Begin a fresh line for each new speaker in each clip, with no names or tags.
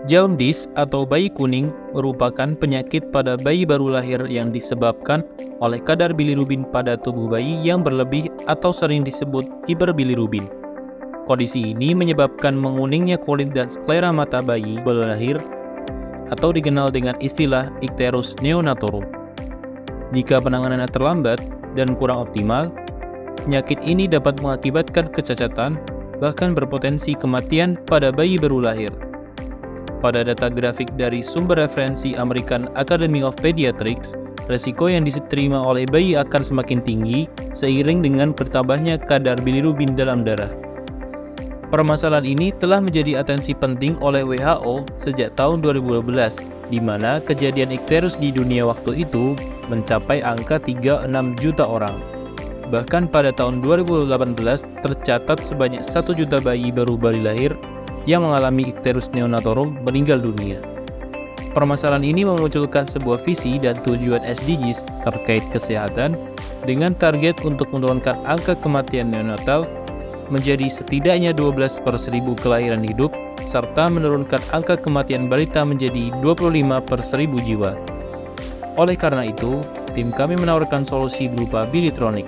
Jaundice atau bayi kuning merupakan penyakit pada bayi baru lahir yang disebabkan oleh kadar bilirubin pada tubuh bayi yang berlebih atau sering disebut hiperbilirubin. Kondisi ini menyebabkan menguningnya kulit dan sklera mata bayi baru lahir atau dikenal dengan istilah icterus neonatorum. Jika penanganannya terlambat dan kurang optimal, penyakit ini dapat mengakibatkan kecacatan, bahkan berpotensi kematian pada bayi baru lahir. Pada data grafik dari sumber referensi American Academy of Pediatrics, resiko yang diterima oleh bayi akan semakin tinggi seiring dengan bertambahnya kadar bilirubin dalam darah. Permasalahan ini telah menjadi atensi penting oleh WHO sejak tahun 2012, di mana kejadian icterus di dunia waktu itu mencapai angka 36 juta orang. Bahkan pada tahun 2018 tercatat sebanyak 1 juta bayi baru lahir yang mengalami icterus neonatorum meninggal dunia. Permasalahan ini memunculkan sebuah visi dan tujuan SDGs terkait kesehatan dengan target untuk menurunkan angka kematian neonatal menjadi setidaknya 12 per 1000 kelahiran hidup, serta menurunkan angka kematian balita menjadi 25 per 1000 jiwa. Oleh karena itu, tim kami menawarkan solusi berupa Bilitronic,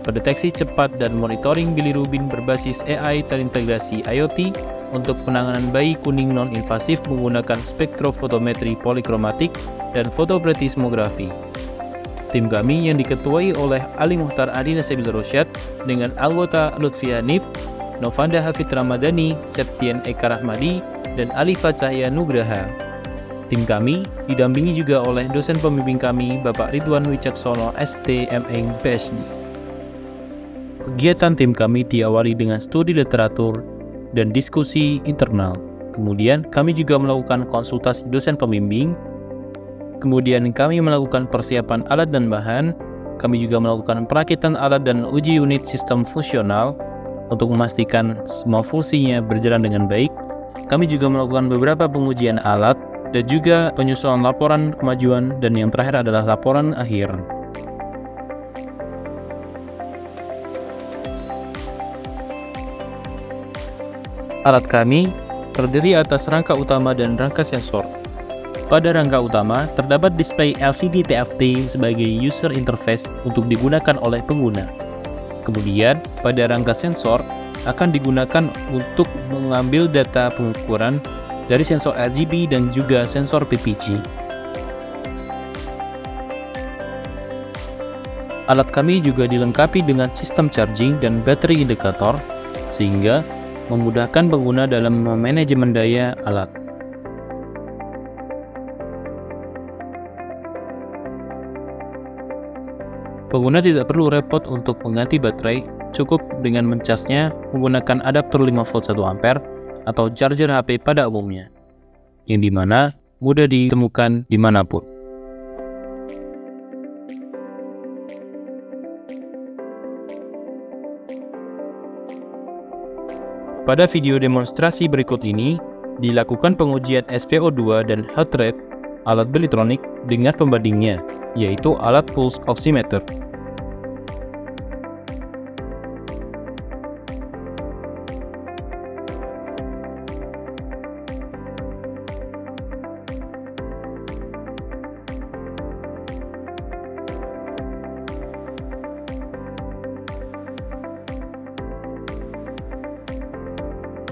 pendeteksi cepat dan monitoring bilirubin berbasis AI terintegrasi IoT untuk penanganan bayi kuning non-invasif menggunakan spektrofotometri polikromatik dan fotoplatismografi. Tim kami yang diketuai oleh Ali Muhtar Adi Nasabil Rosyad dengan anggota Lutfi Hanif, Novanda Hafid Ramadhani, Septien Eka Rahmadi, dan Alifa Cahya Nugraha. Tim kami didampingi juga oleh dosen pembimbing kami, Bapak Ridwan Wicaksono, ST.M.Eng, PhD. Kegiatan tim kami diawali dengan studi literatur dan diskusi internal. Kemudian kami juga melakukan konsultasi dosen pembimbing. Kemudian kami melakukan persiapan alat dan bahan. Kami juga melakukan perakitan alat dan uji unit sistem fungsional untuk memastikan semua fungsinya berjalan dengan baik. Kami juga melakukan beberapa pengujian alat dan juga penyusunan laporan kemajuan, dan yang terakhir adalah laporan akhir. Alat kami terdiri atas rangka utama dan rangka sensor. Pada rangka utama, terdapat display LCD TFT sebagai user interface untuk digunakan oleh pengguna. Kemudian, pada rangka sensor akan digunakan untuk mengambil data pengukuran dari sensor RGB dan juga sensor PPG. Alat kami juga dilengkapi dengan sistem charging dan baterai indikator, sehingga memudahkan pengguna dalam manajemen daya alat. Pengguna tidak perlu repot untuk mengganti baterai, cukup dengan mencasnya menggunakan adaptor 5 volt 1 ampere atau charger HP pada umumnya, yang dimana mudah ditemukan dimanapun. Pada video demonstrasi berikut ini, dilakukan pengujian SpO2 dan heart rate alat Bilitronic dengan pembandingnya, yaitu alat pulse oximeter.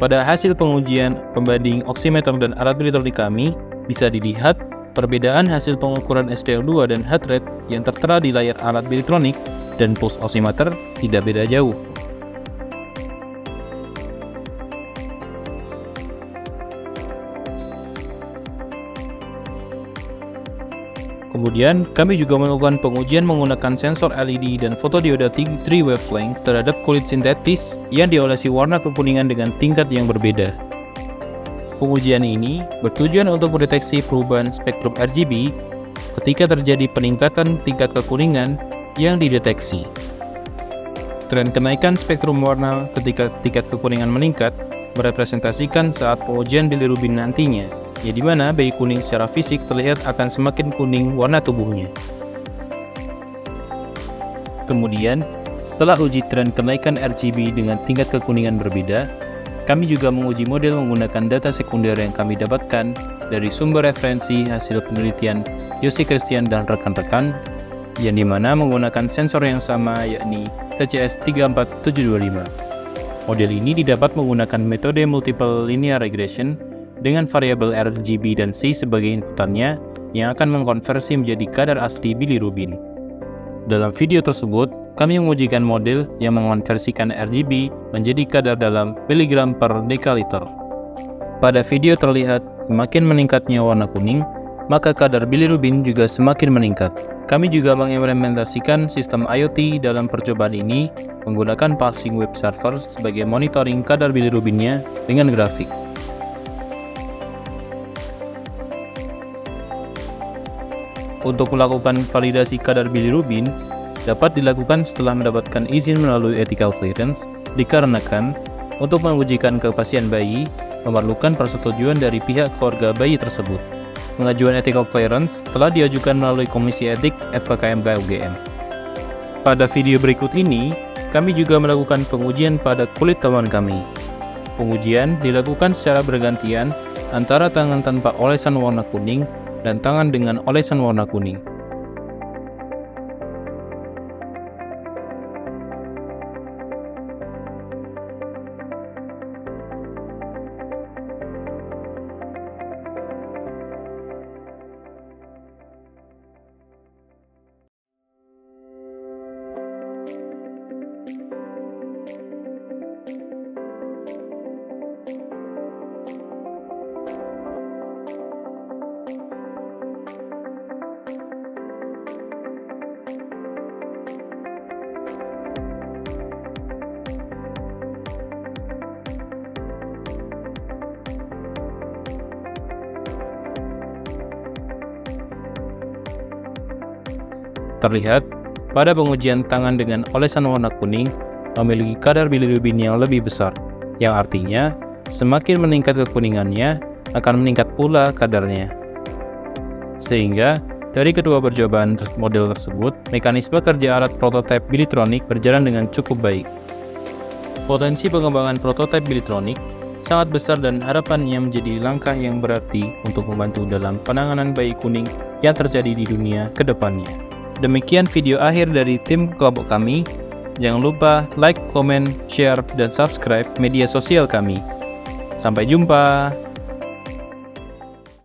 Pada hasil pengujian pembanding oximeter dan alat Bilitronic kami, bisa dilihat perbedaan hasil pengukuran SpO2 dan heart rate yang tertera di layar alat Bilitronic dan pulse oximeter tidak beda jauh. Kemudian, kami juga melakukan pengujian menggunakan sensor LED dan fotodioda 3 wavelength terhadap kulit sintetis yang diolesi warna kekuningan dengan tingkat yang berbeda. Pengujian ini bertujuan untuk mendeteksi perubahan spektrum RGB ketika terjadi peningkatan tingkat kekuningan yang dideteksi. Tren kenaikan spektrum warna ketika tingkat kekuningan meningkat merepresentasikan saat pengujian bilirubin nantinya, ya di mana bayi kuning secara fisik terlihat akan semakin kuning warna tubuhnya. Kemudian, setelah uji tren kenaikan RGB dengan tingkat kekuningan berbeda, Kami juga menguji model menggunakan data sekunder yang kami dapatkan dari sumber referensi hasil penelitian Yosi Christian dan rekan-rekan, yang dimana menggunakan sensor yang sama yakni TCS 34725. Model ini didapat menggunakan metode multiple linear regression dengan variabel RGB dan C sebagai inputannya yang akan mengkonversi menjadi kadar asli bilirubin. Dalam video tersebut, kami mengujikan model yang mengonversikan RGB menjadi kadar dalam miligram per dekaliter. Pada video terlihat semakin meningkatnya warna kuning, maka kadar bilirubin juga semakin meningkat. Kami juga mengimplementasikan sistem IoT dalam percobaan ini menggunakan pulsing web server sebagai monitoring kadar bilirubinnya dengan grafik. Untuk melakukan validasi kadar bilirubin dapat dilakukan setelah mendapatkan izin melalui ethical clearance, dikarenakan untuk mengujikan kepastian bayi memerlukan persetujuan dari pihak keluarga bayi tersebut. Pengajuan ethical clearance telah diajukan melalui Komisi Etik FKKMK UGM. Pada video berikut ini, kami juga melakukan pengujian pada kulit taman kami. Pengujian dilakukan secara bergantian antara tangan tanpa olesan warna kuning dan tangan dengan olesan warna kuning. Terlihat, pada pengujian tangan dengan olesan warna kuning memiliki kadar bilirubin yang lebih besar, yang artinya semakin meningkat kekuningannya akan meningkat pula kadarnya. Sehingga, dari kedua percobaan model tersebut, mekanisme kerja alat prototipe bilitronik berjalan dengan cukup baik. Potensi pengembangan prototipe bilitronik sangat besar dan harapannya menjadi langkah yang berarti untuk membantu dalam penanganan bayi kuning yang terjadi di dunia ke depannya. Demikian video akhir dari tim kelompok kami. Jangan lupa like, komen, share, dan subscribe media sosial kami. Sampai jumpa!